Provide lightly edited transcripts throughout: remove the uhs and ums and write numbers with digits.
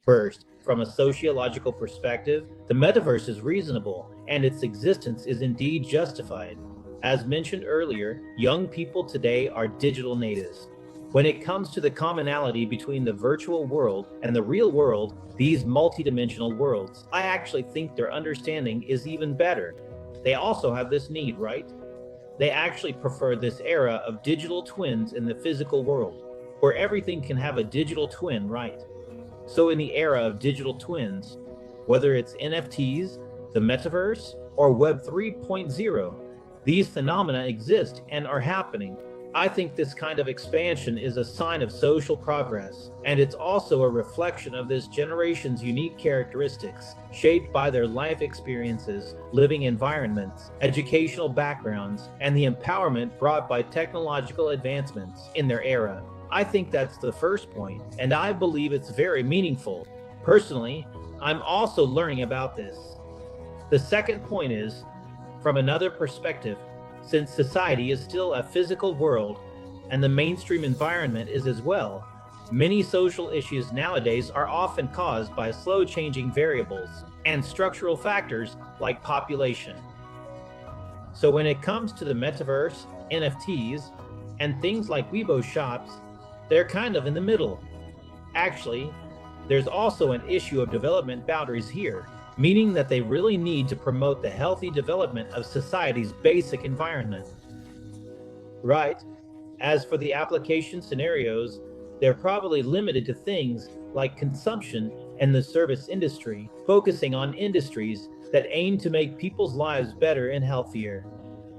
First, from a sociological perspective, the metaverse is reasonable and its existence is indeed justified. As mentioned earlier, young people today are digital natives. When it comes to the commonality between the virtual world and the real world, these multidimensional worlds, I actually think their understanding is even better. They also have this need, right? They actually prefer this era of digital twins in the physical world, where everything can have a digital twin, right? So, in the era of digital twins, whether it's NFTs, the metaverse, or Web 3.0, these phenomena exist and are happening. I think this kind of expansion is a sign of social progress, and it's also a reflection of this generation's unique characteristics, shaped by their life experiences, living environments, educational backgrounds, and the empowerment brought by technological advancements in their era. I think that's the first point, and I believe it's very meaningful. Personally, I'm also learning about this. The second point is, from another perspective, since society is still a physical world and the mainstream environment is as well, many social issues nowadays are often caused by slow changing variables and structural factors like population. So when it comes to the metaverse, NFTs, and things like Weibo shops, they're kind of in the middle. Actually, there's also an issue of development boundaries here, meaning that they really need to promote the healthy development of society's basic environment. Right? As for the application scenarios, they're probably limited to things like consumption and the service industry, focusing on industries that aim to make people's lives better and healthier.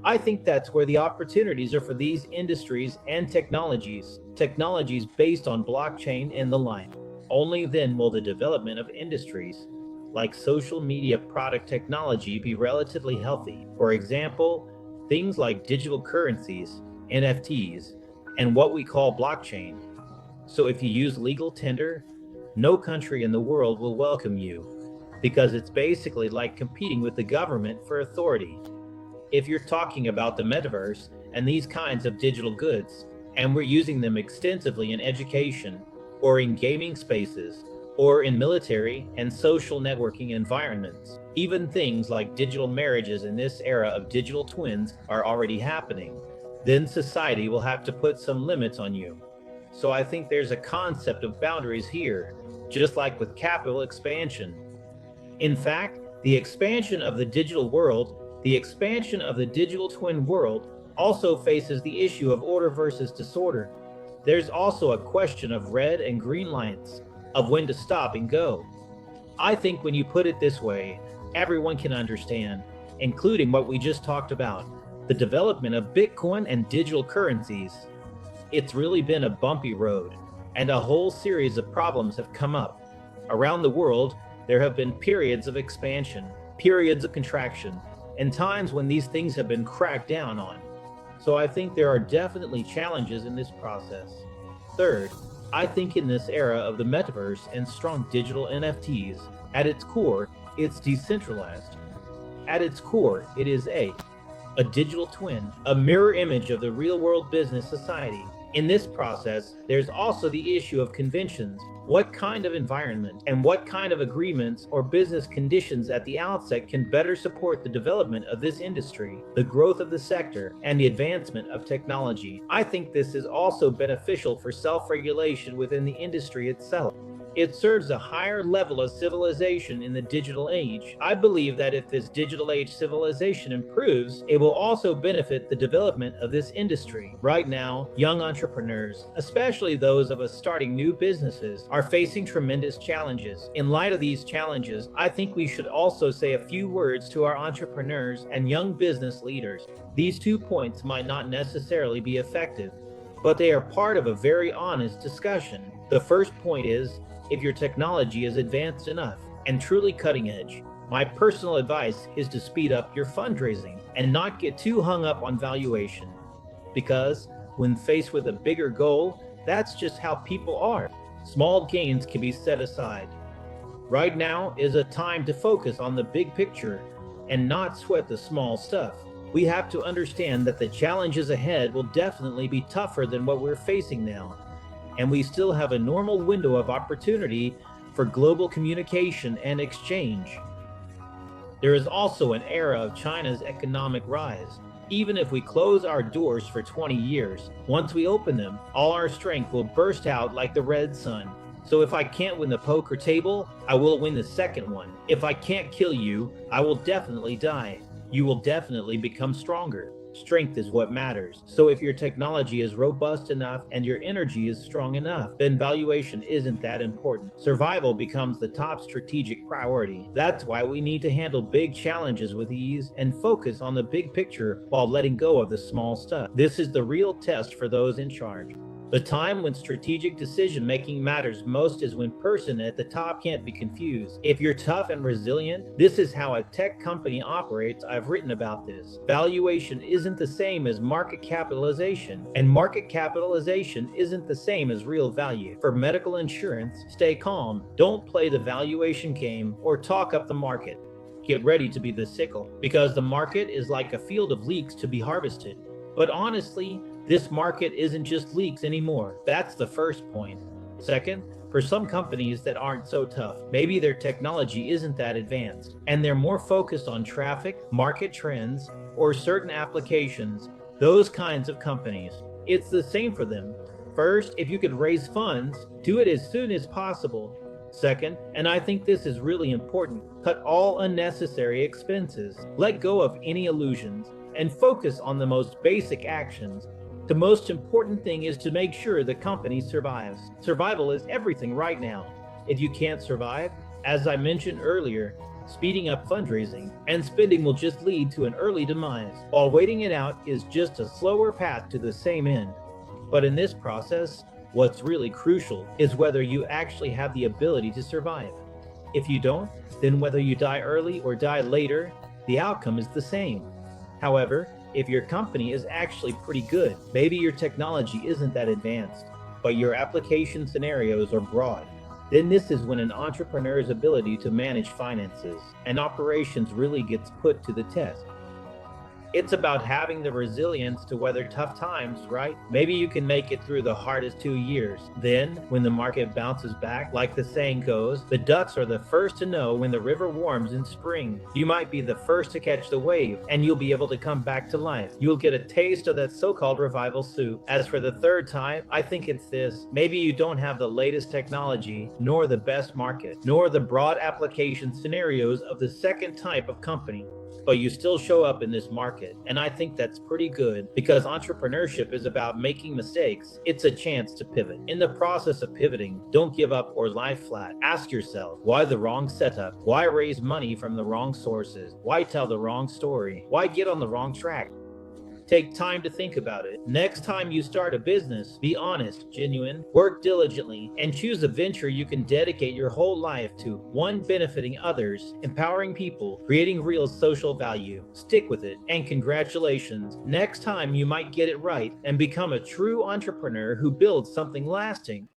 I think that's where the opportunities are for these industries and technologies based on blockchain and the like. Only then will the development of industries like social media product technology be relatively healthy. For example, things like digital currencies, NFTs, and what we call blockchain. So if you use legal tender, no country in the world will welcome you because it's basically like competing with the government for authority. If you're talking about the metaverse and these kinds of digital goods, and we're using them extensively in education or in gaming spaces, or in military and social networking environments. Even things like digital marriages in this era of digital twins are already happening. Then society will have to put some limits on you. So I think there's a concept of boundaries here, just like with capital expansion. In fact, the expansion of the digital world, the expansion of the digital twin world, also faces the issue of order versus disorder. There's also a question of red and green lights, of when to stop and go. I think when you put it this way, everyone can understand, including what we just talked about, the development of Bitcoin and digital currencies. It's really been a bumpy road, and a whole series of problems have come up. Around the world, there have been periods of expansion, periods of contraction, and times when these things have been cracked down on. So I think there are definitely challenges in this process. Third, I think in this era of the metaverse and strong digital NFTs, at its core, it's decentralized. At its core, it is a digital twin, a mirror image of the real world business society. In this process, there's also the issue of conventions. What kind of environment and what kind of agreements or business conditions at the outset can better support the development of this industry, the growth of the sector, and the advancement of technology? I think this is also beneficial for self-regulation within the industry itself. It serves a higher level of civilization in the digital age. I believe that if this digital age civilization improves, it will also benefit the development of this industry. Right now, young entrepreneurs, especially those of us starting new businesses, are facing tremendous challenges. In light of these challenges, I think we should also say a few words to our entrepreneurs and young business leaders. These 2 points might not necessarily be effective, but they are part of a very honest discussion. The first point is, if your technology is advanced enough and truly cutting edge, my personal advice is to speed up your fundraising and not get too hung up on valuation. Because when faced with a bigger goal, that's just how people are. Small gains can be set aside. Right now is a time to focus on the big picture and not sweat the small stuff. We have to understand that the challenges ahead will definitely be tougher than what we're facing now. And we still have a normal window of opportunity for global communication and exchange. There is also an era of China's economic rise. Even if we close our doors for 20 years, once we open them, all our strength will burst out like the red sun. So if I can't win the poker table, I will win the second one. If I can't kill you, I will definitely die. You will definitely become stronger. Strength is what matters. So if your technology is robust enough and your energy is strong enough, then valuation isn't that important. Survival becomes the top strategic priority. That's why we need to handle big challenges with ease and focus on the big picture while letting go of the small stuff. This is the real test for those in charge. The time when strategic decision-making matters most is when person at the top can't be confused. If you're tough and resilient, this is how a tech company operates. I've written about this. Valuation isn't the same as market capitalization, and market capitalization isn't the same as real value. For medical insurance, stay calm. Don't play the valuation game or talk up the market. Get ready to be the sickle, because the market is like a field of leeks to be harvested. But honestly, this market isn't just leaks anymore. That's the first point. Second, for some companies that aren't so tough, maybe their technology isn't that advanced, and they're more focused on traffic, market trends, or certain applications, those kinds of companies. It's the same for them. First, if you could raise funds, do it as soon as possible. Second, and I think this is really important, cut all unnecessary expenses. Let go of any illusions and focus on the most basic actions. The most important thing is to make sure the company survives. Survival is everything right now. If you can't survive, as I mentioned earlier, speeding up fundraising and spending will just lead to an early demise, while waiting it out is just a slower path to the same end. But in this process, what's really crucial is whether you actually have the ability to survive. If you don't, then whether you die early or die later, the outcome is the same. However, if your company is actually pretty good, maybe your technology isn't that advanced, but your application scenarios are broad, then this is when an entrepreneur's ability to manage finances and operations really gets put to the test. It's about having the resilience to weather tough times, right? Maybe you can make it through the hardest 2 years. Then, when the market bounces back, like the saying goes, the ducks are the first to know when the river warms in spring. You might be the first to catch the wave, and you'll be able to come back to life. You'll get a taste of that so-called revival soup. As for the third time, I think it's this. Maybe you don't have the latest technology, nor the best market, nor the broad application scenarios of the second type of company, but you still show up in this market. And I think that's pretty good, because entrepreneurship is about making mistakes. It's a chance to pivot. In the process of pivoting, don't give up or lie flat. Ask yourself, why the wrong setup? Why raise money from the wrong sources? Why tell the wrong story? Why get on the wrong track? Take time to think about it. Next time you start a business, be honest, genuine, work diligently, and choose a venture you can dedicate your whole life to. One, benefiting others, empowering people, creating real social value. Stick with it, and congratulations. Next time you might get it right and become a true entrepreneur who builds something lasting.